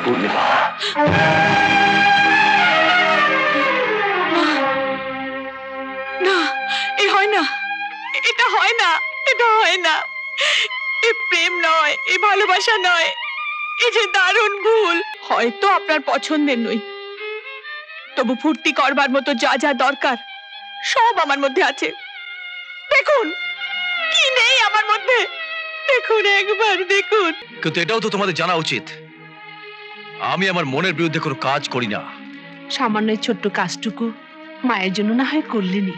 পূর্ণিমা, না, এ হয় না, এটা হয় না, এটা হয় না। এ প্রেম নয়, এ ভালোবাসা নয়, এ যে দারুণ ভুল। হয়তো আপনার পছন্দের নই, তবু ফুর্তি করবার মতো যা যা দরকার সব আমার মধ্যে আছে। দেখুন কি নেই আমার মধ্যে, দেখুন একবার দেখুন। কিন্তু এটাও তো তোমাদের জানা উচিত, আমি আমার মনের বিরুদ্ধে কোনো কাজ করি না। সামান্য ছোট্ট কাজটুকু মায়ের জন্য না হয় করলেনি।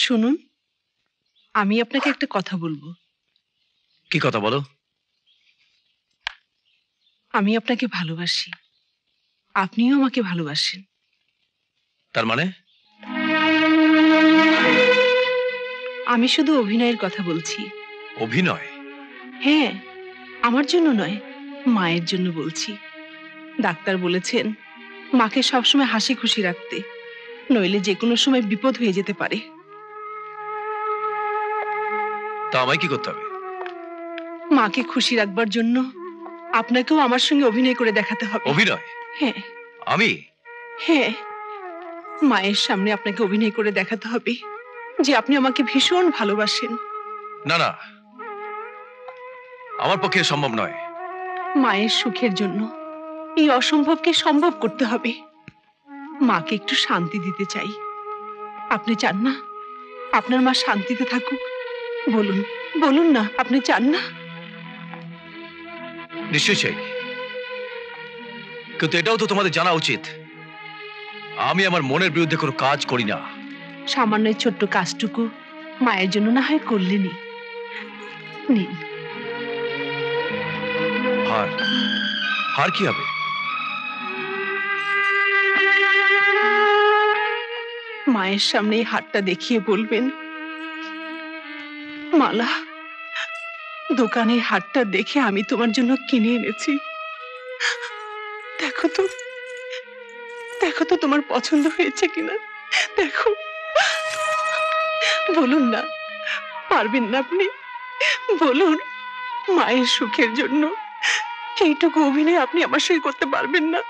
শুনুন, আমি আপনাকে একটা কথা বলবো। কি কথা বলো? আমি আপনাকে ভালোবাসি, আপনিও আমাকে ভালোবাসেন। তার মানে? আমি শুধু অভিনয়ের কথা বলছি। অভিনয়? হ্যাঁ, আমার জন্য নয়, মায়ের জন্য বলছি। ডাক্তার বলেছেন মাকে সবসময় হাসি খুশি রাখতে, নইলে যে কোনো সময় বিপদ হয়ে যেতে পারে। তা আমায় কি করতে হবে? মাকে খুশি রাখবার জন্য আপনাকেও আমার সঙ্গে অভিনয় করে দেখাতে হবে। অভিনয়? হ্যাঁ। আমি? হ্যাঁ, মায়ের সামনে আপনাকে অভিনয় করে দেখাতে হবে যে আপনি আমাকে ভীষণ ভালোবাসেন। না না, আমার পক্ষে সম্ভব নয়। মায়ের সুখের জন্য এই অসম্ভবকে সম্ভব করতে হবে। মাকে একটু শান্তি দিতে চাই। আপনি চান না আপনার মা শান্তিতে থাকুক? বলুন, বলুন না, আপনি চান না? নিশ্চয়ই চাই, কিন্তু এটাও তো তোমাদের জানা উচিত, আমি আমার মনের বিরুদ্ধে কোনো কাজ করি না। সামান্য ছোট্ট কাজটুকু মায়ের জন্য না হয় করলেনি। নিন। হার? হার কি হবে? মায়ের সামনে এই হারটা দেখিয়ে বলবেন, মালা, দোকানে হারটা দেখে আমি তোমার জন্য কিনে এনেছি। দেখো তো, দেখো তো তোমার পছন্দ হয়েছে কিনা, দেখো। বলুন না, পারবেন না আপনি? বলুন, মায়ের সুখের জন্য এইটুকু অভিনয় আপনি আমার সঙ্গে করতে পারবেন না?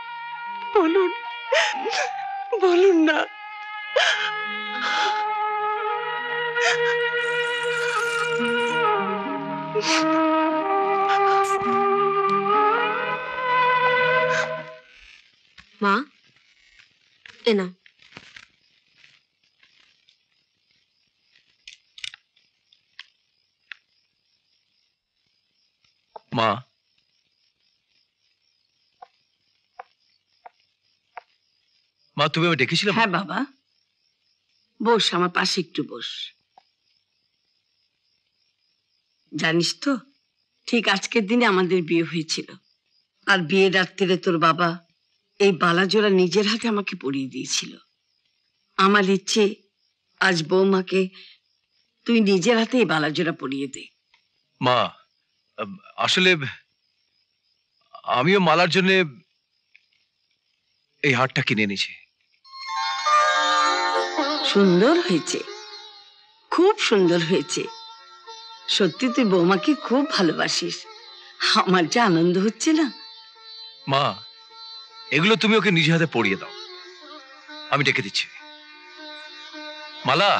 বলুন, বলুন না। মা, এ নাও। মা, মা তুমি আমায় ডেকেছিলে? হ্যাঁ বাবা, বস, আমার পাশে একটু বস। জানিস তো, ঠিক আজকের দিনে আমাদের বিয়ে হয়েছিল, আর বিয়ের রাত্রিরে তোর বাবা এই বালাজোড়া নিজের হাতে আমাকে পরিয়ে দিয়েছিল। আমার ইচ্ছে আজ বৌমাকে তুই নিজের হাতে এই বালাজোড়া পরিয়ে দে। মা, আসলে আমিও মালার জন্য এই হারটা কিনে এনেছি। সুন্দর হয়েছে, খুব সুন্দর হয়েছে। সত্যি তুই বৌমাকে খুব ভালোবাসিস। আমার যে আনন্দ হচ্ছে না। মা, এগুলো তুমি ওকে নিজে হাতে পরিয়ে দাও, আমি ডেকে দিচ্ছি। মালা,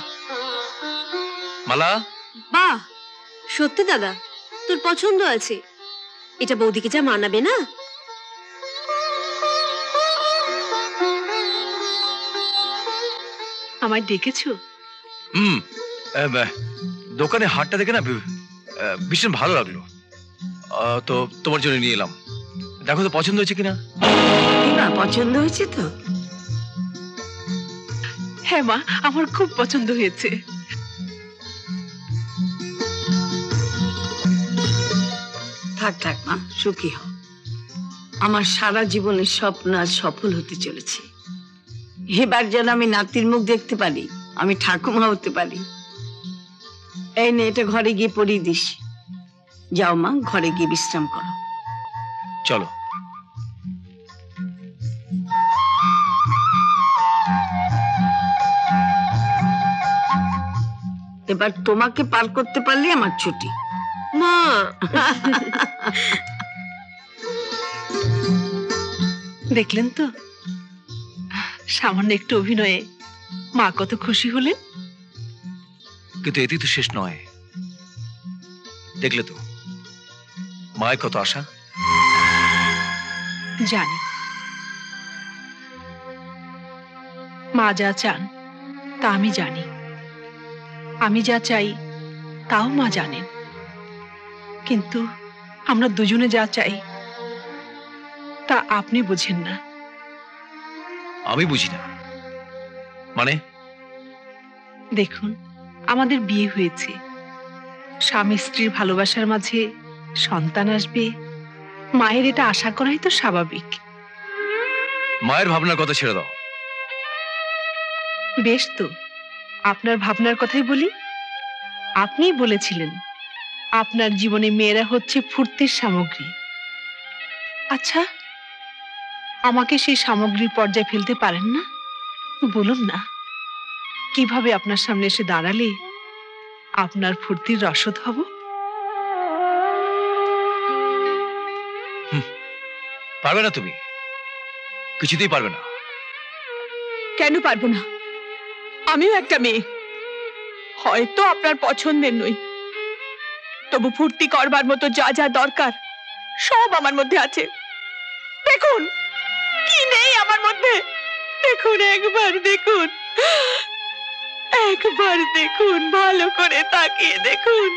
মালা। বাহ, সত্যি দাদা, তোর পছন্দ আছে। এটা বৌদিকে যা মানাবে না। আমায় ডেকেছো? দোকানে হাটটা দেখে না ভীষণ ভালো লাগলো, তো তোমার জন্য নিয়ে এলাম। দেখো তো পছন্দ হয়েছে কিনা। পছন্দ হয়েছে তো? হ্যাঁ মা, আমার খুব পছন্দ হয়েছে। থাক থাক মা, সুখী হও। আমার সারা জীবনের স্বপ্ন আজ সফল হতে চলেছে। এবার যেন আমি নাতির মুখ দেখতে পারি, আমি ঠাকুমা হতে পারি। এই নে, এটা ঘরে গিয়ে পরিয়ে দিস। যাও মা, ঘরে গিয়ে বিশ্রাম করো। চলো। এবার তোমাকে পার করতে পারলে আমার ছুটি। মা দেখলেন তো, সামান্য একটু অভিনয়ে মা কত খুশি হলেন। কিন্তু এতেই তো শেষ নয়। দেখলে তো মায়ের কত আশা। জানি মা যা চান তা আমি জানি, আমি যা চাই তাও মা জানেন। কিন্তু আমরা দুজনে যা চাই তা আপনি বুঝেন না। আমি বুঝি না মানে? দেখুন, আমাদের বিয়ে হয়েছে, স্বামী স্ত্রীর ভালোবাসার মাঝে সন্তান আসবে, মায়ের এটা আশা করাই তো স্বাভাবিক। মায়ের ভাবনার কথা ছেড়ে দাও। বেশ তো, আপনার ভাবনার কথাই বলি। আপনিই বলেছিলেন আপনার জীবনে মেয়েরা হচ্ছে ফুর্তির সামগ্রী। আচ্ছা, আমাকে সেই সামগ্রীর পর্যায়ে ফেলতে পারেন না? বলুন না, কিভাবে আপনার সামনে এসে দাঁড়ালে আপনার ফুর্তির রসদ হব? পারবে না তুমি, কিছুতেই পারবে না। কেন পারবো না? আমিও একটা মেয়ে, হয়তো আপনার পছন্দের নই, তবু ফুর্তি করবার মতো যা যা দরকার সব আমার মধ্যে আছে। দেখুন কি নেই আমার মধ্যে, দেখুন, একবার দেখুন, একবার দেখুন, ভালো করে তাকিয়ে দেখুন।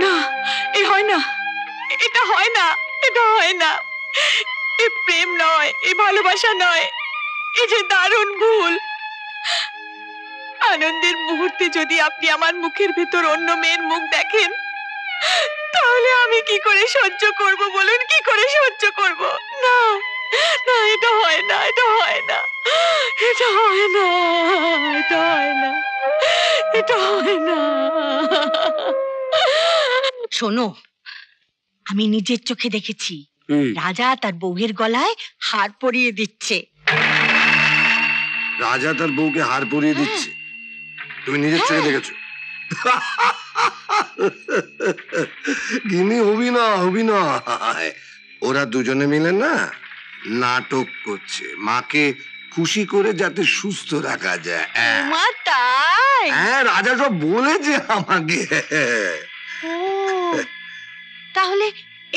না, এ হয় না, এটা হয় না, এটা হয় না। এ প্রেম নয়, এ ভালোবাসা নয়, এ যে দারুণ ভুল। আনন্দের মুহূর্তে যদি আপনি আমার মুখের ভেতর অন্য মেয়ের মুখ দেখেন, তাহলে আমি কি করে সহ্য করব বলুন? কি করে সহ্য করব? না না, এটা হয় না, এটা হয় না, এটা হয় না, এটা হয় না, এটা হয় না। শোনো, আমি নিজের চোখে দেখেছি রাজা তার বউয়ের গলায় হার পরিয়ে দিচ্ছে। রাজা তার বউকে হার পরিয়ে দিচ্ছে? তুমি নিজের চোখে দেখেছো? গিনি অভিনয়। ওরা দুজনে মিলে না নাটক করছে, মাকে খুশি করে যাতে সুস্থ রাখা যায়। মা তাই? হ্যাঁ, রাজা সব বলেছে আমাকে। ও, তাহলে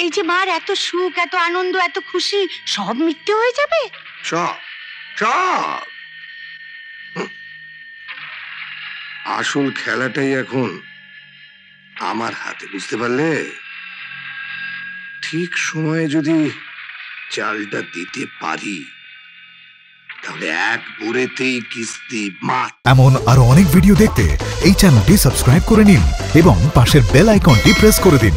এই যে মার এত সুখ, এত আনন্দ, এত খুশি সব মিথ্যে হয়ে যাবে? সব সব। আসল খেলাটাই এখন আমার হাতে, বুঝতে পারলে? ঠিক সময়ে যদি চালটা দিতে পারি তাহলে এক বুড়েতেই কিস্তি মাত। এমন আরো অনেক ভিডিও দেখতে এই চ্যানেলটি সাবস্ক্রাইব করে নিন এবং পাশের বেল আইকনটি প্রেস করে দিন।